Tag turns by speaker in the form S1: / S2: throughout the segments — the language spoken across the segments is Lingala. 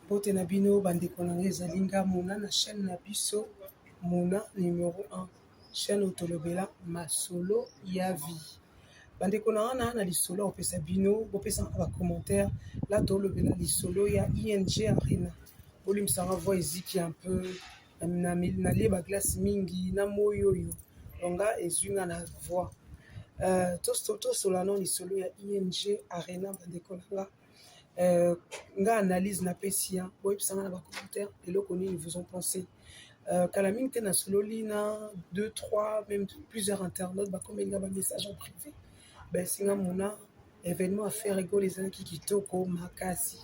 S1: Bote na bino bandeko na ngai ezali nga Mona na chaîne na biso Mona numéro 1 chaîne otolobela masolo ya vie. Bandeko na wana na lisolo opesa bino bopesa ba commentaire la tolobela lisolo ya ING Arena. Bolimisanga voix eziki un peu na lieba glace mingi na moyo yo longa ezunga na voix. Tosolano lisolo ya ING Arena bandeko na nga. Nga analyse na pesia boyebisanga na ba commentaire eloko nini vous en pensez. Kala mingi te na sololi na 2 3 même plusieurs internautes bakomenga ba message en privé. Ben singa Mona événement à faire ego les gens qui kitoko makasi.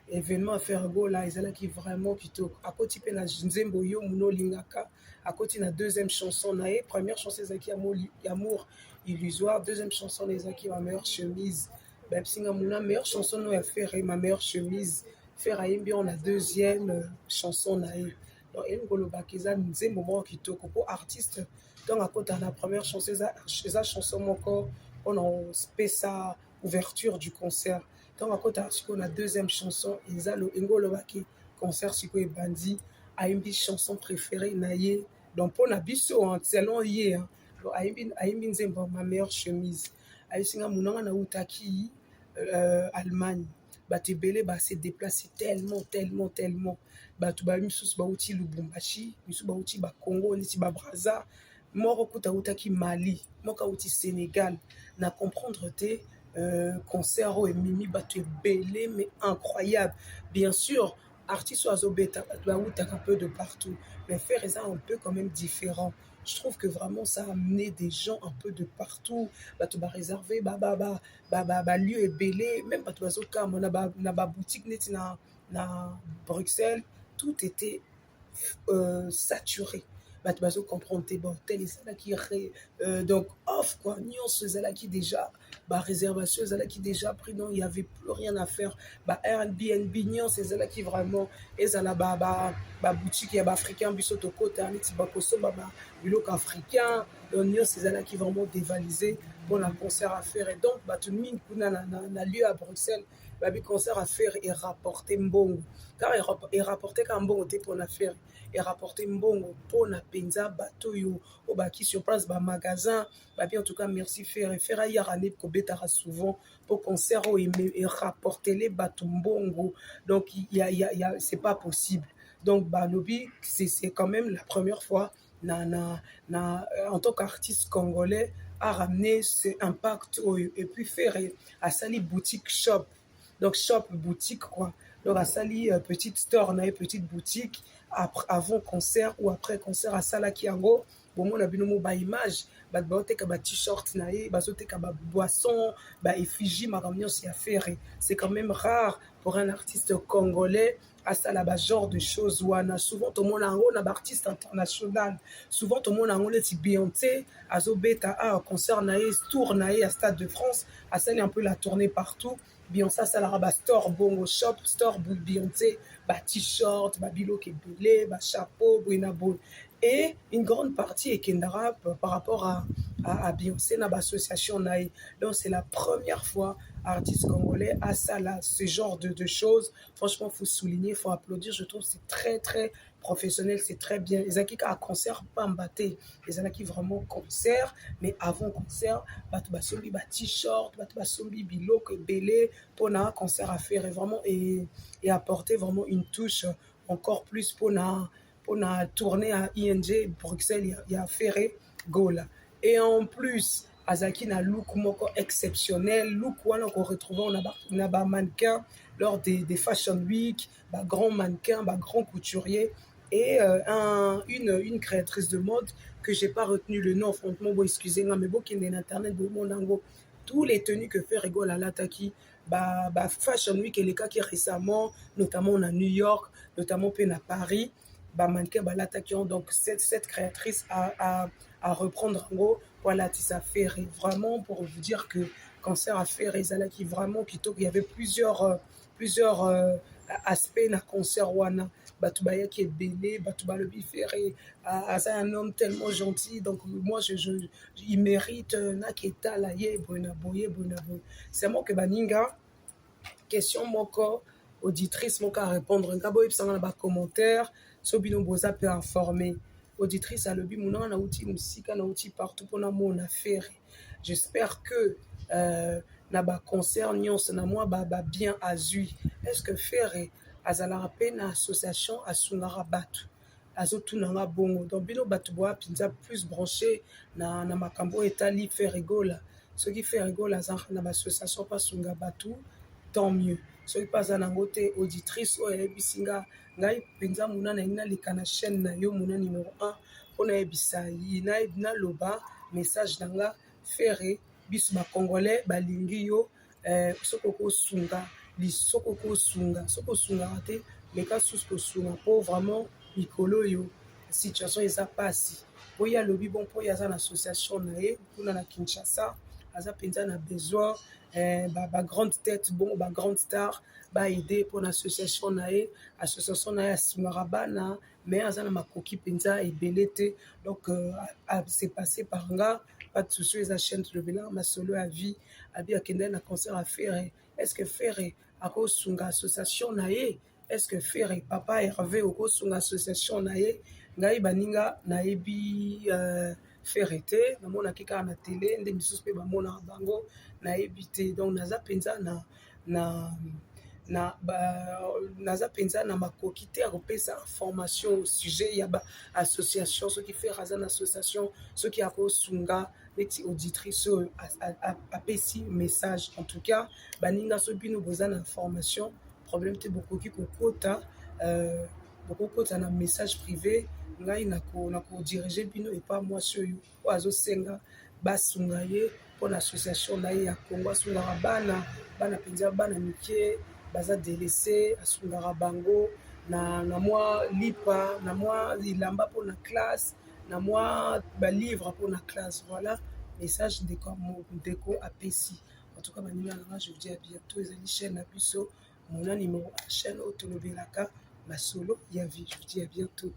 S1: Événement à faire ego là ezalaki vraiment kitoko. Akoti pe na nzembo yo muno lingaka akoti na deuxième chanson na ye première chanson ezaki amour illusoire, deuxième chanson ezaki ma meilleure chemise. Ben singa Mona meilleure chanson no ya faire ma meilleure chemise faire ayembi on la deuxième chanson na ye. Donc engolo bakiza nzembo moko kitoko po artiste donc akota na première chanson eza chanson moko on a spécial ouverture du concert. Donc akota siko na deuxième chanson ezalo engolo baki concert siko e bandi ayembi chanson préférée na ye donc pour na biso selon ye ayembi nzembo ma meilleure chemise. Ayisinga munanga na utaki Allemagne bato ebele base déplacé tellement bato ba misusu bauti Lubumbashi misusu bauti ba Congo neti ba Brazza moko kuta utaki Mali moko uti Sénégal na comprendre te concert o emimi bato ebele mais incroyable. Bien sûr artiste oiseau beta bato bautaka un peu de partout mais faire ça un peu quand même différent. Je trouve que vraiment ça a amené des gens un peu de partout. Bato ba réservé lieu ebele même bato bazokama na ba boutique neti na Bruxelles tout était saturé. Bato bazo comprendre te ba hôtel ezalaki donc off quoi nyonso ezalaki déjà ba réservation ezalaki déjà pris donc il y avait plus rien à faire ba Airbnb nyonso ezalaki vraiment ezala ba boutique ya ba africain biso tokota neti bakosomba ba biloko africain donc nyonso ezalaki vraiment dévalisé pour un concert à faire et donc bato mingi kuna na lieu à Bruxelles babi concert à faire et rapporter mbongo car et rapporter quand mbongo te pour la faire et rapporter mbongo pour na penza bato yo obaki sur place ba magasin babi en tout cas merci faire ya rane ko betara souvent pour concert et rapporter les bato mbongo donc il y a c'est pas possible donc ba lobby c'est quand même la première fois en tant qu'artiste congolais à ramener ce impact et puis faire à sali boutique shop donc shop boutique quoi donc à sali petite store na petite boutique avant concert ou après concert à salaki yango bon na bino mo ba image ba teka ba t-shirt na ye bazoteka ba boisson ba effigie makamyo si à faire c'est quand même rare pour un artiste congolais à ça là genre de choses wana souvent tout le monde en na artiste international souvent tout le monde en le Beyoncé azobeta concert na ye tour na ye à Stade de France à ça un peu la tournée partout Beyoncé ça la ba store bongo shop store Beyoncé ba t-shirt ba biloko ebele ba chapeau buena bon et une grande partie est kendara par rapport à Beyoncé na association naï. Donc c'est la première fois artiste congolais à ça là ce genre de choses. Franchement faut souligner, faut applaudir, je trouve c'est très professionnel, c'est très bien. Les acquis à concert pas mbatté, les acquis vraiment concert mais avant concert bato basombi ba t-shirt, bato basombi biloko belé pour un concert à faire et vraiment et apporter vraiment une touche encore plus pour on a tourné à ING Bruxelles, il y a Ferré Gola. Et en plus, Azaki na look moko exceptionnel, look qu'on retrouve on a ba mannequin lors des Fashion Week, ba grand mannequin, ba grand couturier et une créatrice de mode que j'ai pas retenu le nom franchement bon excusez-moi mais bon qui est internet bon monango tous les tenues que fait Gola Lataki ba Fashion Week et les cas qui récemment notamment à New York, notamment à Paris ba mannequin ba l'attaquant donc cette créatrice à reprendre en gros voilà Tissa Ferré vraiment pour vous dire que concert à faire ezalaki vraiment kitoko il y avait plusieurs aspects na concert wana bato bayaki ebele bato balobi Ferré asa un homme tellement gentil donc moi il mérite naketa la ye bona boye c'est moi que baninga question moko auditrice moko répondre nga boyebisanga na bacommentaire so bino boza mpe informé. Auditrice alobi munanga nauti mosika nauti partout mpona mona affaire. J'espère que na baconcert nyonso na mwa babien azwi. Est-ce que Ferre azalaka mpe na association asungaka bato azotunanga bongo. Donc bino bato boya mpenza plus branché na makambo etali Ferre Gola. Soki Ferre Gola azalaka na bassociation mpo asunga bato, tant mieux. Soki mpe aza nango te auditrice oyo ayebisi nga ngai mpenza muna nalingi naleka na chaîne na yo muna numéro 1 mpo nayebisa naloba message na nga Ferre biso bacongolais balingi yo soki okosunga soki okosungaka te meka susu kosunga mpo vraiment mikolo oyo situation eza mpasi. Po ye alobi bon mpo ye aza na association na ye kuna na Kinshasa aza mpenza na besoin bagrande tête bongo bagrande star baide mpo na association na ye. Association na ye asungaka bana mais aza na makoki mpenza ebele te. Donc c'est passé par nga pas de souci eza chaîne tolobela masolo ya vie abi akendeli na concert à Ferre. Est-ce que Ferre akosunga association na ye? Est-ce que Ferre papa Hervé okosunga association na ye? Ngai baninga nayebi Ferre te namonaki kaka na télé nde misusu mpe bamonaka bango nayebi te. Donc naza mpenza naza mpenza na makoki te ya kopesa information au sujet ya baassociation soki Ferre aza na association soki akosunga neti auditrice oyo apesi message. En tout cas baninga so bino boza na information problème te bokoki kokota na message privé ngai nakodirige bino epa mwasi oyo oyo azosenga basunga ye mpo na association na ye ya Congo. Asungaka bana mpenza bana mike baza délaissé asungaka bango na mwa lipa na mwa ilamba mpo na classe na mwa balivre mpo na classe. Voilà message ndeko apesi. En tout cas baninga nanga je vous dis à bientôt. Ezali chaîne na biso mona numéro 1 chaîne oyo tolobelaka masolo ya vie. Je vous dis à bientôt.